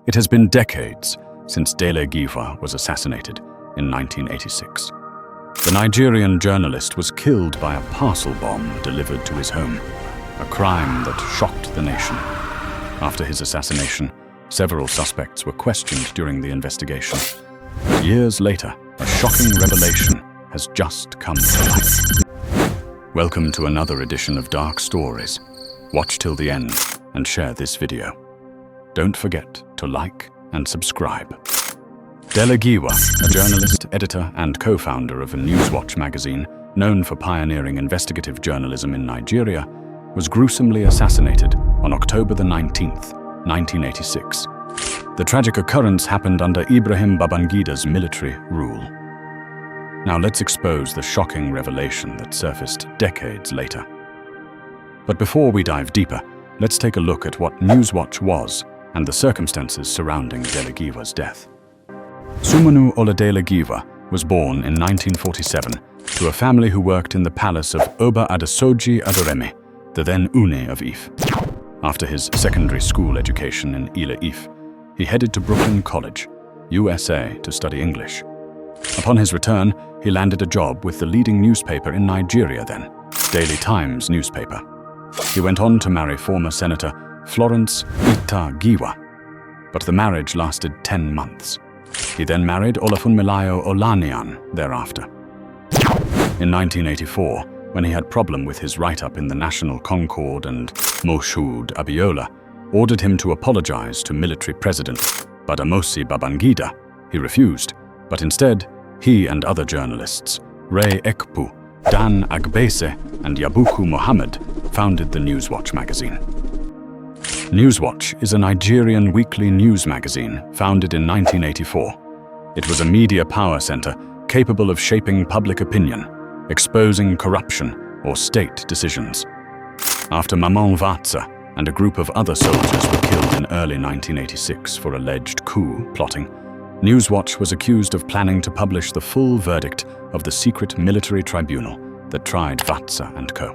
It has been decades since Dele Giwa was assassinated in 1986. The Nigerian journalist was killed by a parcel bomb delivered to his home, a crime that shocked the nation. After his assassination, several suspects were questioned during the investigation. But years later, a shocking revelation has just come to light. Welcome to another edition of Dark Stories. Watch till the end and share this video. Don't forget to like and subscribe. Dele Giwa, a journalist, editor, and co-founder of a Newswatch magazine known for pioneering investigative journalism in Nigeria, was gruesomely assassinated on October 19, 1986. The tragic occurrence happened under Ibrahim Babangida's military rule. Now let's expose the shocking revelation that surfaced decades later. But before we dive deeper, let's take a look at what Newswatch was and the circumstances surrounding Dele Giwa's death. Sumanu Dele Giwa was born in 1947 to a family who worked in the palace of Oba Adesoji Adoreme, the then Une of Ife. After his secondary school education in Ile-Ife, he headed to Brooklyn College, USA, to study English. Upon his return, he landed a job with the leading newspaper in Nigeria then, Daily Times newspaper. He went on to marry former Senator Florence Ita Giwa, but the marriage lasted 10 months. He then married Olafunmilayo Olaniyan thereafter. In 1984, when he had problem with his write-up in the National Concord and Moshood Abiola ordered him to apologize to military president Badamasi Babangida, he refused, but instead, he and other journalists, Ray Ekpu, Dan Agbese, and Yakubu Mohammed, founded the Newswatch magazine. Newswatch is a Nigerian weekly news magazine founded in 1984. It was a media power center capable of shaping public opinion, exposing corruption or state decisions. After Maman Vatsa and a group of other soldiers were killed in early 1986 for alleged coup plotting, Newswatch was accused of planning to publish the full verdict of the secret military tribunal that tried Vatsa and co.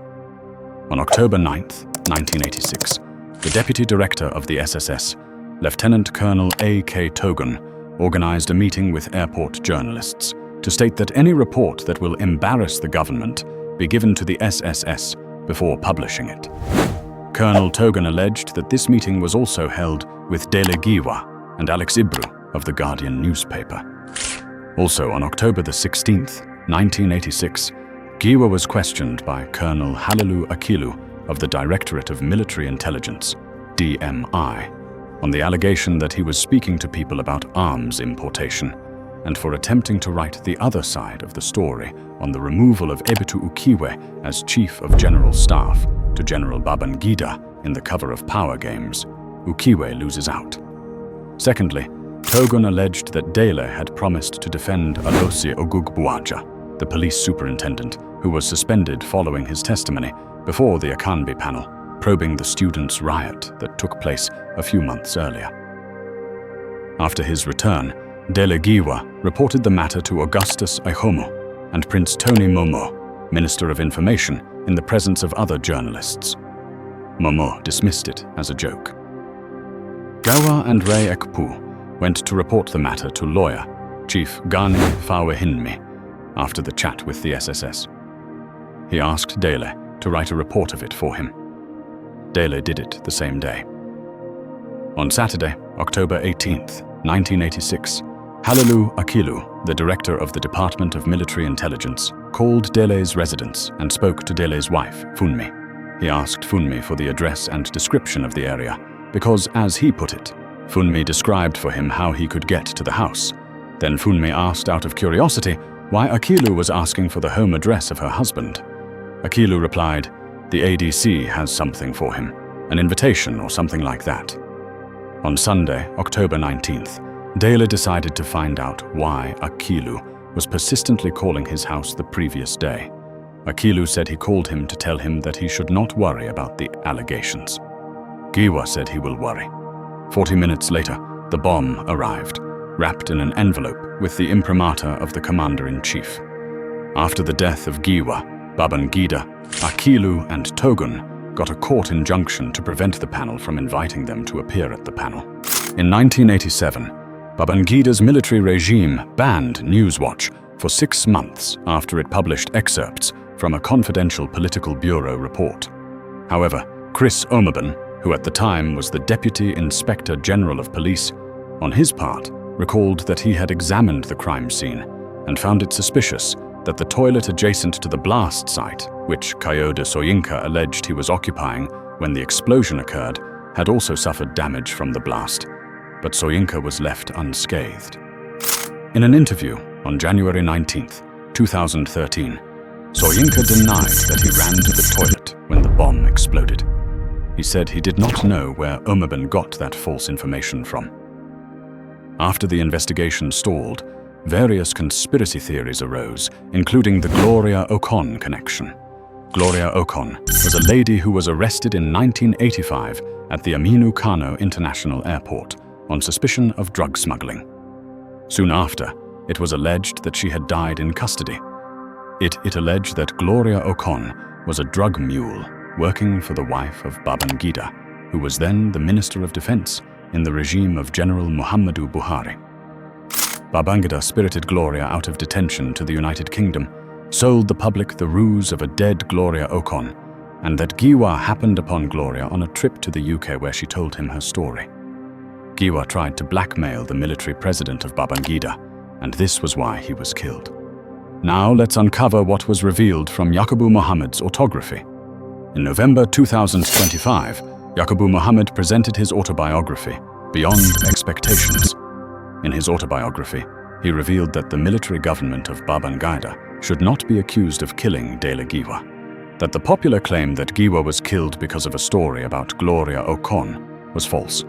On October 9, 1986, the deputy director of the SSS, Lieutenant Colonel A.K. Togun, organized a meeting with airport journalists to state that any report that will embarrass the government be given to the SSS before publishing it. Colonel Togun alleged that this meeting was also held with Dele Giwa and Alex Ibru of the Guardian newspaper. Also on October 16, 1986, Giwa was questioned by Colonel Halilu Akilu of the Directorate of Military Intelligence, DMI, on the allegation that he was speaking to people about arms importation and for attempting to write the other side of the story on the removal of Ebitu Ukiwe as Chief of General Staff to General Babangida in the cover of Power Games. Ukiwe loses out. Secondly, Togun alleged that Dele had promised to defend Alosi Ogugbuaja, the police superintendent, who was suspended following his testimony before the Akanbi panel, probing the students' riot that took place a few months earlier. After his return, Dele Giwa reported the matter to Augustus Ihomo and Prince Tony Momo, Minister of Information, in the presence of other journalists. Momo dismissed it as a joke. Gawa and Ray Ekpu went to report the matter to lawyer Chief Gani Fawehinmi after the chat with the SSS. He asked Dele to write a report of it for him. Dele did it the same day. On Saturday, October 18, 1986, Halilu Akilu, the director of the Department of Military Intelligence, called Dele's residence and spoke to Dele's wife, Funmi. He asked Funmi for the address and description of the area because, as he put it, Funmi described for him how he could get to the house. Then Funmi asked out of curiosity why Akilu was asking for the home address of her husband. Akilu replied, "The ADC has something for him, an invitation or something like that." On Sunday, October 19th, Dele decided to find out why Akilu was persistently calling his house the previous day. Akilu said he called him to tell him that he should not worry about the allegations. Giwa said he will worry. 40 minutes later, the bomb arrived, wrapped in an envelope with the imprimatur of the commander-in-chief. After the death of Giwa, Babangida, Akilu, and Togun got a court injunction to prevent the panel from inviting them to appear at the panel. In 1987, Babangida's military regime banned Newswatch for 6 months after it published excerpts from a confidential political bureau report. However, Chris Omaban, who at the time was the Deputy Inspector General of Police, on his part recalled that he had examined the crime scene and found it suspicious that the toilet adjacent to the blast site, which Kayode Soyinka alleged he was occupying when the explosion occurred, had also suffered damage from the blast, but Soyinka was left unscathed. In an interview on January 19, 2013, Soyinka denied that he ran to the toilet when the bomb exploded. He said he did not know where Omaban got that false information from. After the investigation stalled, various conspiracy theories arose, including the Gloria Okon connection. Gloria Okon was a lady who was arrested in 1985 at the Aminu Kano International Airport on suspicion of drug smuggling. Soon after, it was alleged that she had died in custody. It alleged that Gloria Okon was a drug mule working for the wife of Babangida, who was then the Minister of Defense in the regime of General Muhammadu Buhari. Babangida spirited Gloria out of detention to the United Kingdom, sold the public the ruse of a dead Gloria Okon, and that Giwa happened upon Gloria on a trip to the UK where she told him her story. Giwa tried to blackmail the military president of Babangida, and this was why he was killed. Now let's uncover what was revealed from Yakubu Mohammed's autography. In November 2025, Yakubu Mohammed presented his autobiography, Beyond Expectations. In his autobiography, he revealed that the military government of Babangida should not be accused of killing Dele Giwa, that the popular claim that Giwa was killed because of a story about Gloria Okon was false.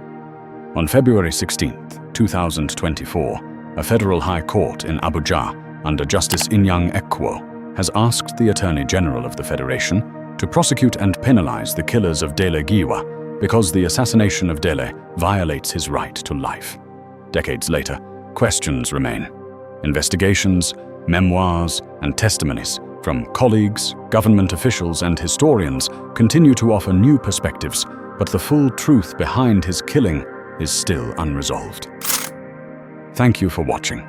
On February 16, 2024, a federal high court in Abuja, under Justice Inyang Ekwo, has asked the Attorney General of the Federation to prosecute and penalize the killers of Dele Giwa because the assassination of Dele violates his right to life. Decades later, questions remain. Investigations, memoirs, and testimonies from colleagues, government officials, and historians continue to offer new perspectives, but the full truth behind his killing is still unresolved. Thank you for watching.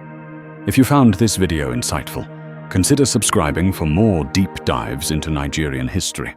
If you found this video insightful, consider subscribing for more deep dives into Nigerian history.